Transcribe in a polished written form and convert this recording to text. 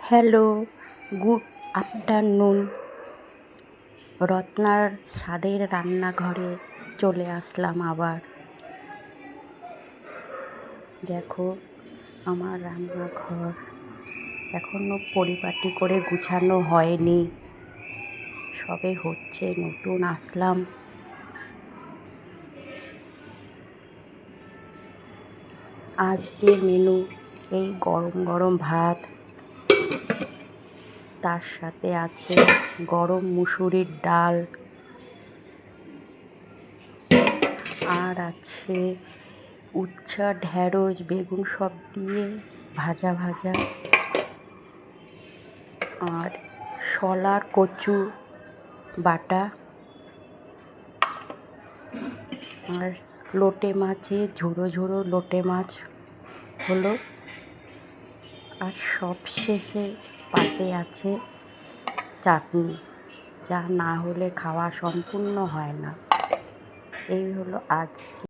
Hello, good afternoon. রত্নার স্বাদের রান্নাঘরে চলে আসলাম আবার। দেখো আমার রান্নাঘর এখনও পরিপাটি করে গুছানো হয়নি, সবে হচ্ছে, নতুন আসলাম। আজকের মেনু এই গরম গরম ভাত, তার সাথে আছে গরম মুসুরির ডাল, আর আছে উচ্ছা, ঢ্যাঁড়স, বেগুন সব দিয়ে ভাজা ভাজা, আর শলার কচু বাটা, আর লোটে মাছের ঝোড়ো ঝোড়ো লোটে মাছ হলো, আর সব শেষে পাতে আছে চাটনি, যা না হলে খাওয়া সম্পূর্ণ হয় না। এই হলো আজ।